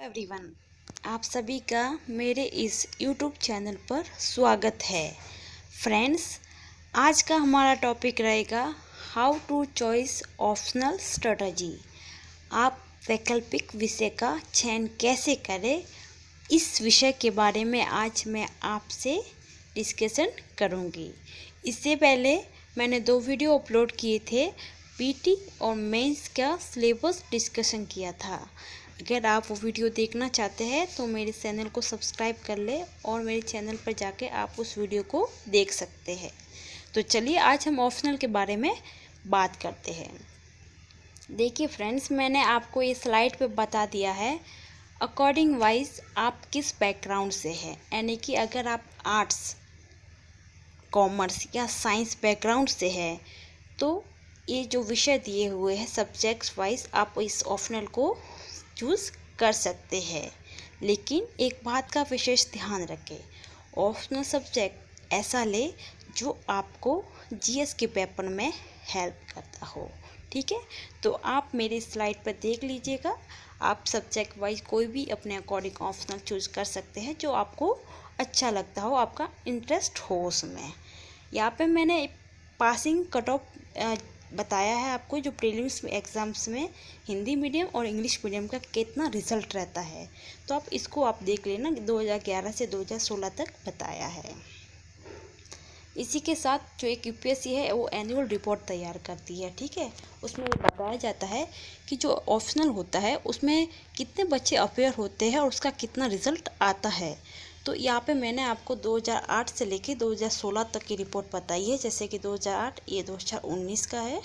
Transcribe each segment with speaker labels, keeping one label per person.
Speaker 1: Everyone, आप सभी का मेरे इस YouTube चैनल पर स्वागत है। फ्रेंड्स, आज का हमारा टॉपिक रहेगा how to choice optional strategy. आप वैकल्पिक विषय का चयन कैसे करें, इस विषय के बारे में आज मैं आपसे डिस्कशन करूंगी। इससे पहले मैंने 2 वीडियो अपलोड किए थे, पीटी और मेंस का सिलेबस डिस्कशन किया था। अगर आप वो वीडियो देखना चाहते हैं तो मेरे चैनल को सब्सक्राइब कर ले और मेरे चैनल पर जाके आप उस वीडियो को देख सकते हैं। तो चलिए आज हम ऑप्शनल के बारे में बात करते हैं। देखिए फ्रेंड्स, मैंने आपको ये स्लाइड पे बता दिया है अकॉर्डिंग वाइज आप किस बैकग्राउंड से हैं। यानी कि अगर आप आर्ट्स, कॉमर्स या साइंस बैकग्राउंड से है तो ये जो विषय दिए हुए हैं सब्जेक्ट्स वाइज आप इस ऑप्शनल को चूज़ कर सकते हैं। लेकिन एक बात का विशेष ध्यान रखें, ऑप्शनल सब्जेक्ट ऐसा ले जो आपको जीएस के पेपर में हेल्प करता हो। ठीक है, तो आप मेरी स्लाइड पर देख लीजिएगा। आप सब्जेक्ट वाइज कोई भी अपने अकॉर्डिंग ऑप्शनल चूज़ कर सकते हैं जो आपको अच्छा लगता हो, आपका इंटरेस्ट हो उसमें। यहाँ पे मैंने पासिंग कट ऑफ बताया है आपको, जो प्रीलिम्स एग्ज़ाम्स में हिंदी मीडियम और इंग्लिश मीडियम का कितना रिजल्ट रहता है। तो इसको आप देख लेना, 2011 से 2016 तक बताया है। इसी के साथ जो एक यूपीएससी है वो एनुअल रिपोर्ट तैयार करती है। ठीक है, उसमें ये बताया जाता है कि जो ऑप्शनल होता है उसमें कितने बच्चे अपेयर होते हैं और उसका कितना रिजल्ट आता है। तो यहाँ पे मैंने आपको 2008 से लेके 2016 तक की रिपोर्ट बताई है। जैसे कि 2008 ये 2019 का है,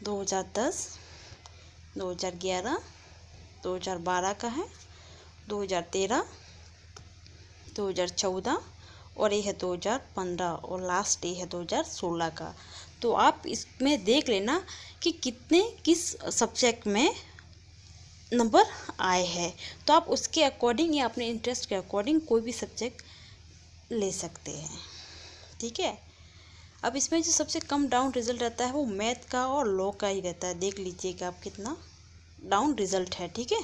Speaker 1: 2010, 2011, 2012 का है, 2013, 2014 और ये है 2015 और लास्ट ये है 2016 का। तो आप इसमें देख लेना कि कितने किस सब्जेक्ट में नंबर आए हैं। तो आप उसके अकॉर्डिंग या अपने इंटरेस्ट के अकॉर्डिंग कोई भी सब्जेक्ट ले सकते हैं। ठीक है, अब इसमें जो सबसे कम डाउन रिजल्ट रहता है वो मैथ का और लॉ का ही रहता है। देख लीजिएगा आप कितना डाउन रिजल्ट है। ठीक है,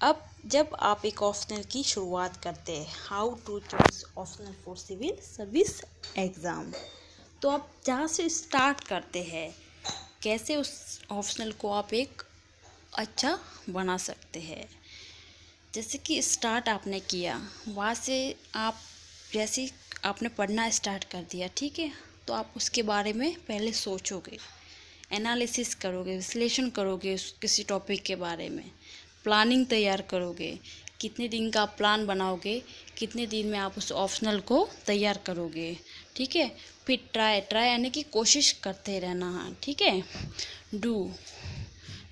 Speaker 1: अब जब आप एक ऑप्शनल की शुरुआत करते हैं, how to choose optional for civil service exam, तो आप जहाँ से स्टार्ट करते हैं, कैसे उस ऑप्शनल को आप एक अच्छा बना सकते हैं। जैसे कि स्टार्ट आपने किया, वहाँ से आप जैसे आपने पढ़ना स्टार्ट कर दिया, ठीक है, तो आप उसके बारे में पहले सोचोगे, एनालिसिस करोगे, विश्लेषण करोगे किसी टॉपिक के बारे में, प्लानिंग तैयार करोगे, कितने दिन का प्लान बनाओगे, कितने दिन में आप उस ऑप्शनल को तैयार करोगे। ठीक है, फिर ट्राई यानी कि कोशिश करते रहना। ठीक है,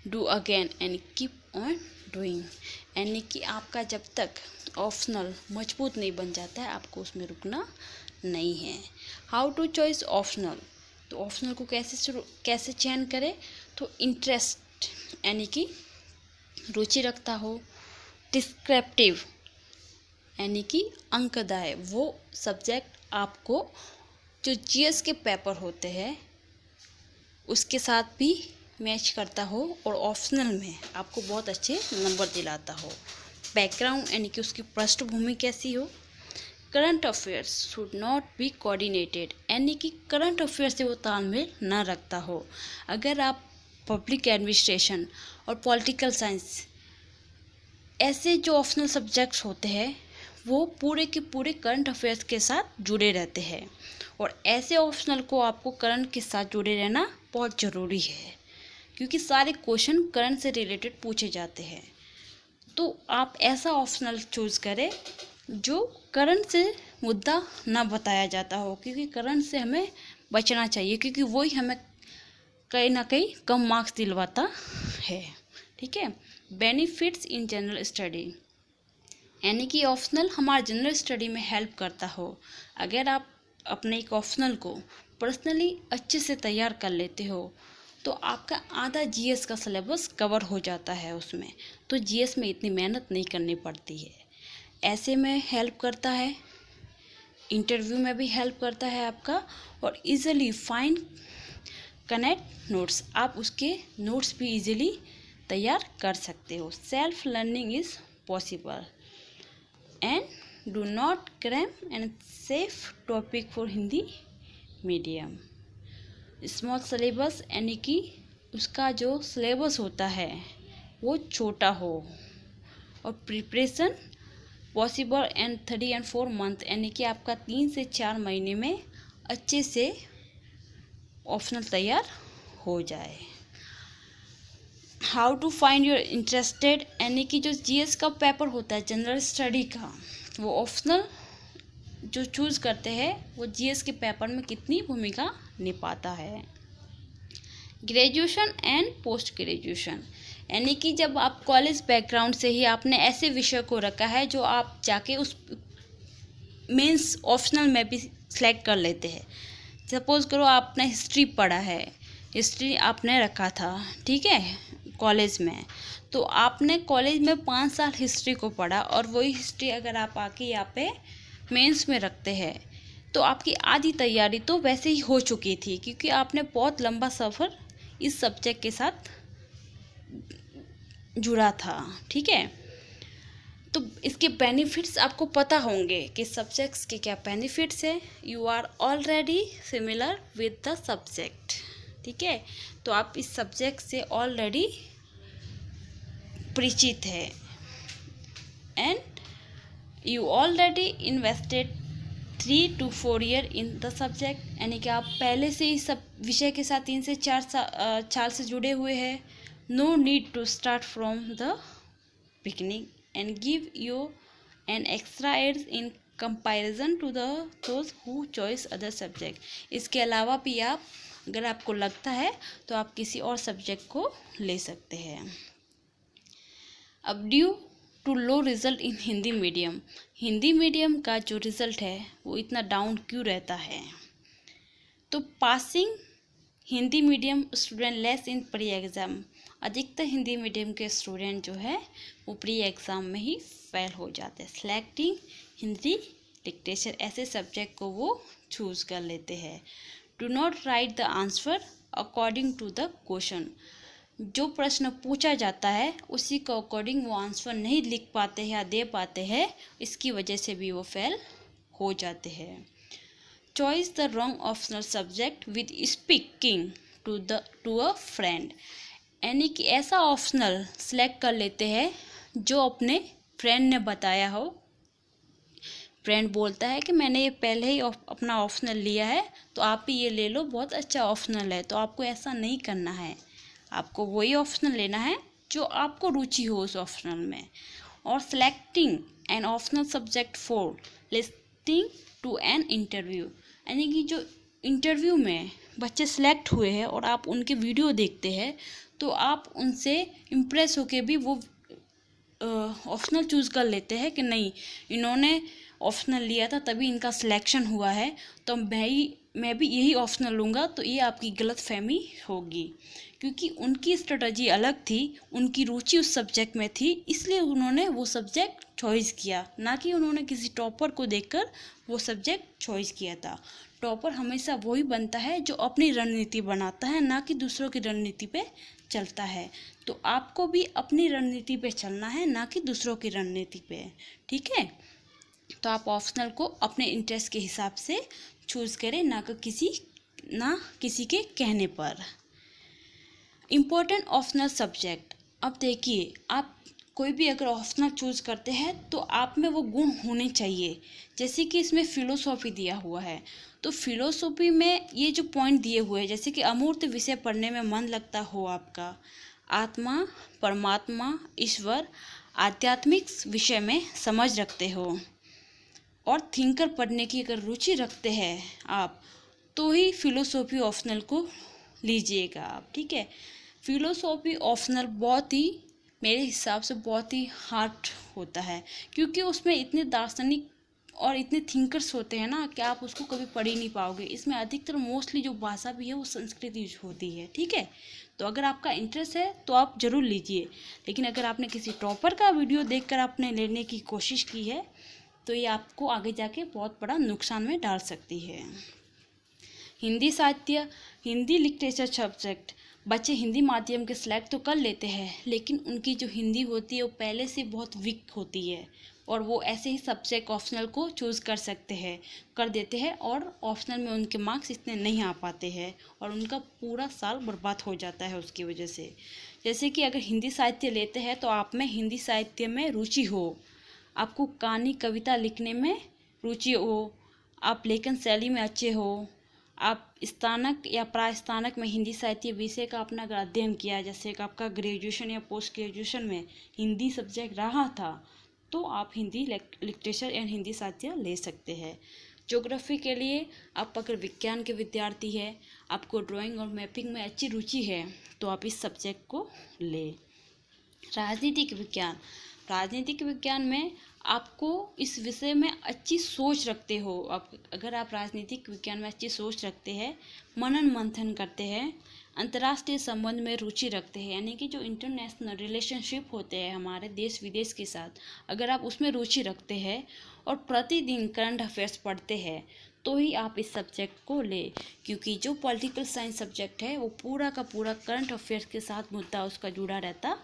Speaker 1: do again and keep on doing, यानी कि आपका जब तक ऑप्शनल मजबूत नहीं बन जाता है आपको उसमें रुकना नहीं है। हाउ टू चॉइस ऑप्शनल, तो ऑप्शनल को कैसे चयन करें, तो इंटरेस्ट यानी कि रुचि रखता हो, डिस्क्रिप्टिव यानी कि अंकदाय, वो सब्जेक्ट आपको जो जीएस के पेपर होते हैं उसके साथ भी मैच करता हो और ऑप्शनल में आपको बहुत अच्छे नंबर दिलाता हो। बैकग्राउंड यानी कि उसकी पृष्ठभूमि कैसी हो। Current affairs should not be coordinated, यानी कि करंट अफेयर्स से वो तालमेल न रखता हो। अगर आप पब्लिक एडमिनिस्ट्रेशन और पॉलिटिकल साइंस ऐसे जो ऑप्शनल सब्जेक्ट्स होते हैं वो पूरे के पूरे करंट अफेयर्स के साथ जुड़े रहते हैं, और ऐसे ऑप्शनल को आपको करंट के साथ जुड़े रहना बहुत ज़रूरी है, क्योंकि सारे क्वेश्चन करंट से रिलेटेड पूछे जाते हैं। तो आप ऐसा ऑप्शनल चूज़ करें जो करंट से मुद्दा ना बताया जाता हो, क्योंकि करंट से हमें बचना चाहिए, क्योंकि वही हमें कहीं ना कहीं कम मार्क्स दिलवाता है। ठीक है, बेनिफिट्स इन जनरल स्टडी, यानी कि ऑप्शनल हमारे जनरल स्टडी में हेल्प करता हो। अगर आप अपने एक ऑप्शनल को पर्सनली अच्छे से तैयार कर लेते हो तो आपका आधा जीएस का सिलेबस कवर हो जाता है उसमें, तो जीएस में इतनी मेहनत नहीं करनी पड़ती है। ऐसे में हेल्प करता है, इंटरव्यू में भी हेल्प करता है आपका, और इजीली फाइंड कनेक्ट नोट्स, आप उसके नोट्स भी इजीली तैयार कर सकते हो। Self learning is possible and do not cram and safe topic for Hindi medium. Small syllabus यानी कि उसका जो सिलेबस होता है वो छोटा हो, और preparation possible and 3 and 4 month यानी कि आपका 3 से 4 महीने में अच्छे से ऑप्शनल तैयार हो जाए। How to find your interested यानी कि जो जीएस का पेपर होता है जनरल स्टडी का, वो ऑप्शनल जो चूज़ करते हैं वो जीएस के पेपर में कितनी भूमिका निभाता है। ग्रेजुएशन एंड पोस्ट ग्रेजुएशन यानी कि जब आप कॉलेज बैकग्राउंड से ही आपने ऐसे विषय को रखा है जो आप जाके उस मेंस ऑप्शनल में भी सिलेक्ट कर लेते हैं। सपोज़ करो आपने हिस्ट्री पढ़ा है, हिस्ट्री आपने रखा था, ठीक है, कॉलेज में, तो आपने कॉलेज में 5 साल हिस्ट्री को पढ़ा और वही हिस्ट्री अगर आप आके यहाँ पे मेंस में रखते हैं तो आपकी आधी तैयारी तो वैसे ही हो चुकी थी, क्योंकि आपने बहुत लंबा सफ़र इस सब्जेक्ट के साथ जुड़ा था, ठीक है। तो इसके बेनिफिट्स आपको पता होंगे कि सब्जेक्ट्स के क्या बेनिफिट्स है। You are already similar with the subject, ठीक है, तो आप इस सब्जेक्ट से ऑलरेडी परिचित है। And you already invested 3 to 4 year in the subject यानी कि आप पहले से ही सब विषय के साथ 3 से 4 साल से जुड़े हुए हैं। No need to start from the beginning and give you an extra aids in comparison to those who choice other subject. इसके अलावा भी आप अगर आपको लगता है तो आप किसी और सब्जेक्ट को ले सकते हैं। अब due to low result in Hindi medium, Hindi medium का जो रिज़ल्ट है वो इतना डाउन क्यों रहता है? तो passing Hindi medium student less in pre exam, अधिकतर हिंदी मीडियम के स्टूडेंट जो है वो प्री एग्ज़ाम में ही फेल हो जाते हैं। सेलेक्टिंग हिंदी लिटरेचर, ऐसे सब्जेक्ट को वो चूज़ कर लेते हैं। Do not write the answer according to the question, जो प्रश्न पूछा जाता है उसी को अकॉर्डिंग वो आंसर नहीं लिख पाते हैं या दे पाते हैं, इसकी वजह से भी वो फेल हो जाते हैं। Choice the wrong optional subject with speaking to a friend, यानी कि ऐसा ऑप्शनल सेलेक्ट कर लेते हैं जो अपने फ्रेंड ने बताया हो। फ्रेंड बोलता है कि मैंने ये पहले ही अपना ऑप्शनल लिया है तो आप भी ये ले लो, बहुत अच्छा ऑप्शनल है, तो आपको ऐसा नहीं करना है, आपको वही ऑप्शनल लेना है जो आपको रुचि हो उस ऑप्शनल में। और selecting an optional subject for listing to an interview, यानी कि जो इंटरव्यू में बच्चे सेलेक्ट हुए हैं और आप उनके वीडियो देखते हैं तो आप उनसे इम्प्रेस होके भी वो ऑप्शनल चूज़ कर लेते हैं कि नहीं, इन्होंने ऑप्शनल लिया था तभी इनका सिलेक्शन हुआ है तो मैं भी यही ऑप्शनल लूँगा, तो ये आपकी गलतफहमी होगी, क्योंकि उनकी स्ट्रेटजी अलग थी, उनकी रुचि उस सब्जेक्ट में थी, इसलिए उन्होंने वो सब्जेक्ट चॉइस किया, ना कि उन्होंने किसी टॉपर को देखकर वो सब्जेक्ट चॉइस किया था। टॉपर हमेशा वही बनता है जो अपनी रणनीति बनाता है, ना कि दूसरों की रणनीति पे चलता है। तो आपको भी अपनी रणनीति पे चलना है, ना कि दूसरों की रणनीति पे, ठीक है। तो आप ऑप्शनल को अपने इंटरेस्ट के हिसाब से चूज़ करें, ना किसी के कहने पर। इम्पोर्टेंट ऑप्शनल सब्जेक्ट, अब देखिए आप कोई भी अगर ऑप्शनल चूज़ करते हैं तो आप में वो गुण होने चाहिए। जैसे कि इसमें फ़िलोसॉफ़ी दिया हुआ है, तो फ़िलोसॉफ़ी में ये जो पॉइंट दिए हुए हैं, जैसे कि अमूर्त विषय पढ़ने में मन लगता हो आपका, आत्मा, परमात्मा, ईश्वर, आध्यात्मिक विषय में समझ रखते हो, और थिंकर पढ़ने की अगर रुचि रखते हैं आप, तो ही फ़िलोसॉफ़ी ऑप्शनल को लीजिएगा आप, ठीक है। फ़िलोसॉफ़ी ऑप्शनल बहुत ही मेरे हिसाब से बहुत ही हार्ड होता है, क्योंकि उसमें इतने दार्शनिक और इतने थिंकर्स होते हैं ना कि आप उसको कभी पढ़ ही नहीं पाओगे। इसमें अधिकतर मोस्टली जो भाषा भी है वो संस्कृत यूज होती है, ठीक है। तो अगर आपका इंटरेस्ट है तो आप ज़रूर लीजिए, लेकिन अगर आपने किसी टॉपर का वीडियो देखकर आपने लेने की कोशिश की है तो ये आपको आगे जाके बहुत बड़ा नुकसान में डाल सकती है। हिंदी साहित्य, हिंदी लिटरेचर सब्जेक्ट, बच्चे हिंदी माध्यम के सिलेक्ट तो कर लेते हैं, लेकिन उनकी जो हिंदी होती है वो पहले से बहुत वीक होती है और वो ऐसे ही सब्जेक्ट ऑप्शनल को चूज़ कर देते हैं और ऑप्शनल में उनके मार्क्स इतने नहीं आ पाते हैं और उनका पूरा साल बर्बाद हो जाता है उसकी वजह से। जैसे कि अगर हिंदी साहित्य लेते हैं तो आप में हिंदी साहित्य में रुचि हो, आपको कहानी कविता लिखने में रुचि हो, आप लेखन शैली में अच्छे हो, आप स्नातक या प्रास्नातक में हिंदी साहित्य विषय का अपना अगर अध्ययन किया है, जैसे कि आपका ग्रेजुएशन या पोस्ट ग्रेजुएशन में हिंदी सब्जेक्ट रहा था, तो आप हिंदी लिटरेचर एंड हिंदी साहित्य ले सकते हैं। ज्योग्राफी के लिए आप अगर विज्ञान के विद्यार्थी है, आपको ड्राइंग और मैपिंग में अच्छी रुचि है, तो आप इस सब्जेक्ट को लें। राजनीतिक विज्ञान में आपको इस विषय में अच्छी सोच रखते हो, अगर आप राजनीतिक विज्ञान में अच्छी सोच रखते हैं, मनन मंथन करते हैं, अंतर्राष्ट्रीय संबंध में रुचि रखते हैं, यानी कि जो इंटरनेशनल रिलेशनशिप होते हैं हमारे देश विदेश के साथ, अगर आप उसमें रुचि रखते हैं और प्रतिदिन करंट अफेयर्स पढ़ते हैं, तो ही आप इस सब्जेक्ट को ले, क्योंकि जो पॉलिटिकल साइंस सब्जेक्ट है वो पूरा का पूरा करंट अफेयर्स के साथ मुद्दा उसका जुड़ा रहता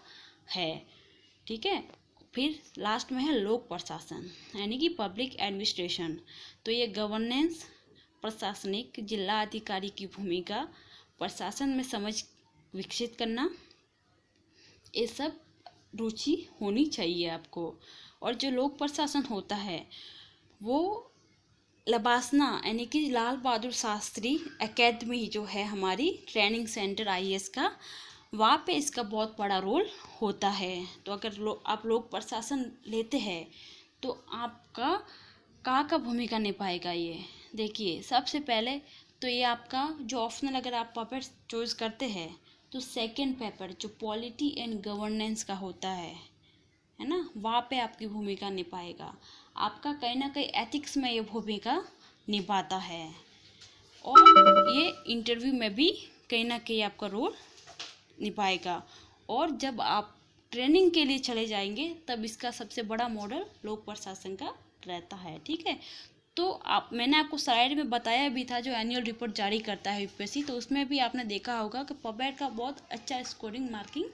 Speaker 1: है। ठीक है। फिर लास्ट में है लोक प्रशासन, यानी कि पब्लिक एडमिनिस्ट्रेशन। तो ये गवर्नेंस, प्रशासनिक, जिला अधिकारी की भूमिका, प्रशासन में समझ विकसित करना, ये सब रुचि होनी चाहिए आपको। और जो लोक प्रशासन होता है वो लबासना, यानी कि लाल बहादुर शास्त्री एकेडमी जो है हमारी ट्रेनिंग सेंटर आईएएस का, वहाँ पे इसका बहुत बड़ा रोल होता है। तो अगर आप लोग प्रशासन लेते हैं तो आपका का भूमिका निभाएगा ये। देखिए, सबसे पहले तो ये आपका जो ऑप्शनल अगर आप पेपर चूज करते हैं तो सेकंड पेपर जो पॉलिटी एंड गवर्नेंस का होता है ना, वहाँ पे आपकी भूमिका निभाएगा। आपका कहीं ना कहीं एथिक्स में ये भूमिका निभाता है और ये इंटरव्यू में भी कहीं ना कहीं आपका रोल निभाएगा। और जब आप ट्रेनिंग के लिए चले जाएंगे तब इसका सबसे बड़ा मॉडल लोक प्रशासन का रहता है। ठीक है। तो मैंने आपको स्लाइड में बताया भी था, जो एनुअल रिपोर्ट जारी करता है यूपीएससी, तो उसमें भी आपने देखा होगा कि पबेट का बहुत अच्छा स्कोरिंग मार्किंग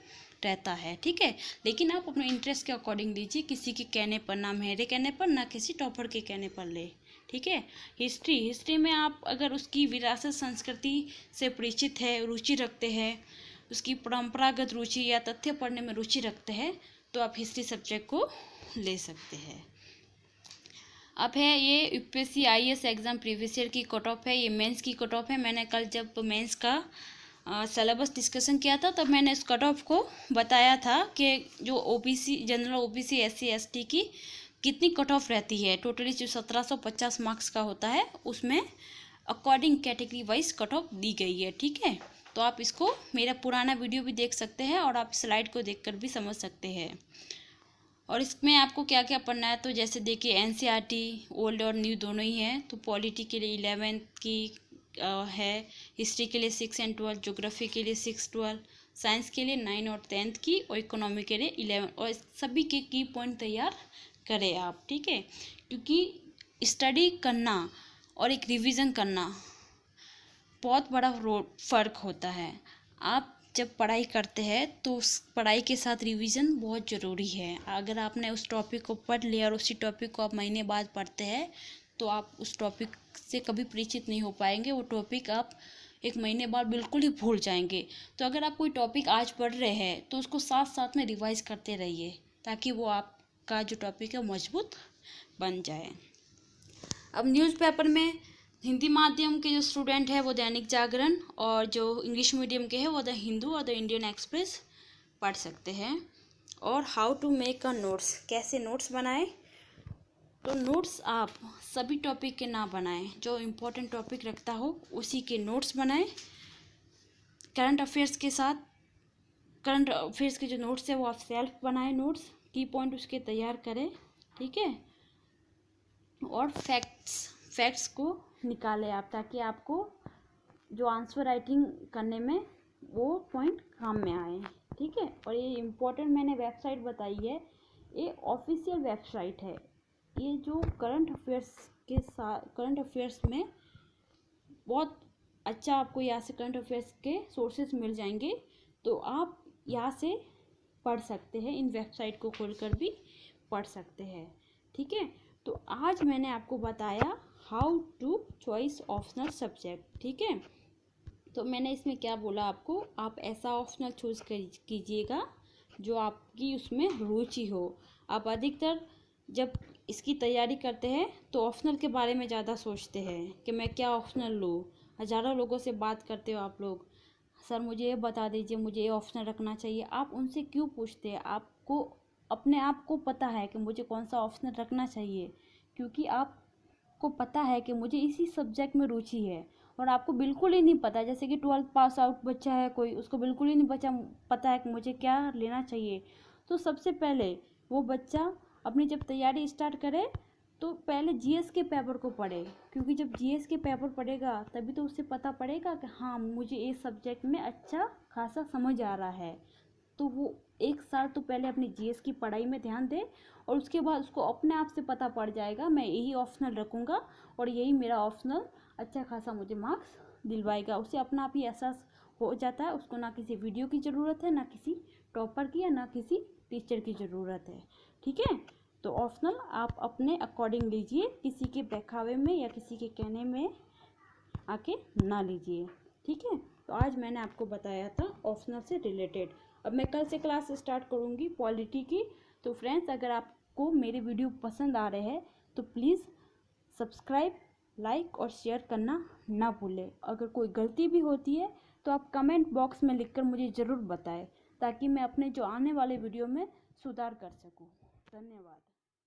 Speaker 1: रहता है। ठीक है। लेकिन आप अपने इंटरेस्ट के अकॉर्डिंग लीजिए, किसी के कहने पर, ना मेरे कहने पर, ना किसी टॉपर के कहने पर ले। ठीक है। हिस्ट्री में आप अगर उसकी विरासत संस्कृति से परिचित है, रुचि रखते हैं, उसकी परंपरागत रुचि या तथ्य पढ़ने में रुचि रखते हैं, तो आप हिस्ट्री सब्जेक्ट को ले सकते हैं। अब है ये UPSC IAS exam previous year की कट ऑफ है, ये मेंस की कट ऑफ है। मैंने कल जब मेंस का सिलेबस डिस्कशन किया था तब मैंने इस कट ऑफ को बताया था कि जो OBC, general OBC, SC ST की कितनी कट ऑफ रहती है। टोटली जो 1750 मार्क्स का होता है उसमें according category wise cut of the गई है। ठीक है। तो आप इसको मेरा पुराना वीडियो भी देख सकते हैं और आप स्लाइड को देखकर भी समझ सकते हैं। और इसमें आपको क्या क्या पढ़ना है, तो जैसे देखिए एनसीईआरटी ओल्ड और न्यू दोनों ही हैं। तो पॉलिटी के लिए 11th की है, हिस्ट्री के लिए 6 और 12, ज्योग्राफी के लिए 6, 12, साइंस के लिए 9 और 10th की, और इकोनॉमी के लिए 11। और सभी के की पॉइंट तैयार करें आप। ठीक है। क्योंकि स्टडी करना और एक रिवीजन करना बहुत बड़ा फ़र्क होता है। आप जब पढ़ाई करते हैं तो उस पढ़ाई के साथ रिवीजन बहुत ज़रूरी है। अगर आपने उस टॉपिक को पढ़ लिया और उसी टॉपिक को आप महीने बाद पढ़ते हैं तो आप उस टॉपिक से कभी परिचित नहीं हो पाएंगे। वो टॉपिक आप एक महीने बाद बिल्कुल ही भूल जाएंगे। तो अगर आप कोई टॉपिक आज पढ़ रहे हैं तो उसको साथ साथ में रिवाइज करते रहिए, ताकि वो आपका जो टॉपिक है मजबूत बन जाए। अब न्यूज़पेपर में हिंदी माध्यम के जो स्टूडेंट है वो दैनिक जागरण, और जो इंग्लिश मीडियम के हैं वो द हिंदू और द इंडियन एक्सप्रेस पढ़ सकते हैं। और how to make a notes, कैसे नोट्स बनाएं। तो नोट्स आप सभी टॉपिक के ना बनाएं, जो इम्पोर्टेंट टॉपिक रखता हो उसी के नोट्स बनाएं। करंट अफेयर्स के जो नोट्स है वो आप सेल्फ बनाएं, नोट्स की पॉइंट उसके तैयार करें। ठीक है। और फैक्ट्स को निकालें आप, ताकि आपको जो आंसर राइटिंग करने में वो पॉइंट काम में आए। ठीक है। और ये इम्पोर्टेंट मैंने वेबसाइट बताई है, ये ऑफिशियल वेबसाइट है। ये जो करंट अफेयर्स में बहुत अच्छा आपको यहाँ से करंट अफेयर्स के सोर्सेज मिल जाएंगे, तो आप यहाँ से पढ़ सकते हैं, इन वेबसाइट को खोलकर भी पढ़ सकते हैं। ठीक है, तो आज मैंने आपको बताया how to choice optional subject. ठीक है, तो मैंने इसमें क्या बोला आपको, आप ऐसा ऑप्शनल चूज कीजिएगा जो आपकी उसमें रुचि हो। आप अधिकतर जब इसकी तैयारी करते हैं तो ऑप्शनल के बारे में ज़्यादा सोचते हैं कि मैं क्या ऑप्शनल लूँ। हज़ारों लोगों से बात करते हो आप लोग, सर मुझे ये बता दीजिए, मुझे ये ऑप्शनल रखना चाहिए। आप उनसे क्यों पूछते हैं? आपको अपने आप को पता है कि मुझे कौन सा ऑप्शनल रखना चाहिए, क्योंकि आपको पता है कि मुझे इसी सब्जेक्ट में रुचि है। और आपको बिल्कुल ही नहीं पता, जैसे कि 12th पास आउट बच्चा है कोई, उसको बिल्कुल ही नहीं पता है कि मुझे क्या लेना चाहिए। तो सबसे पहले वो बच्चा अपनी जब तैयारी स्टार्ट करे तो पहले जीएस के पेपर को पढ़े, क्योंकि जब जीएस के पेपर पढ़ेगा तभी तो उससे पता पड़ेगा कि हाँ मुझे इस सब्जेक्ट में अच्छा खासा समझ आ रहा है। तो वो 1 साल तो पहले अपनी जीएस की पढ़ाई में ध्यान दे, और उसके बाद उसको अपने आप से पता पड़ जाएगा मैं यही ऑप्शनल रखूँगा और यही मेरा ऑप्शनल अच्छा खासा मुझे मार्क्स दिलवाएगा। उसे अपना आप ही एहसास हो जाता है, उसको ना किसी वीडियो की ज़रूरत है, ना किसी टॉपर की, या ना किसी टीचर की ज़रूरत है। ठीक है, तो ऑप्शनल आप अपने अकॉर्डिंग लीजिए, किसी के बहकावे में या किसी के कहने में आके ना लीजिए। ठीक है, तो आज मैंने आपको बताया था ऑप्शनल से रिलेटेड। अब मैं कल से क्लास स्टार्ट करूँगी पॉलिटी की। तो फ्रेंड्स, अगर आपको मेरे वीडियो पसंद आ रहे हैं तो प्लीज़ सब्सक्राइब, लाइक और शेयर करना ना भूलें। अगर कोई गलती भी होती है तो आप कमेंट बॉक्स में लिखकर मुझे ज़रूर बताएं, ताकि मैं अपने जो आने वाले वीडियो में सुधार कर सकूं। धन्यवाद।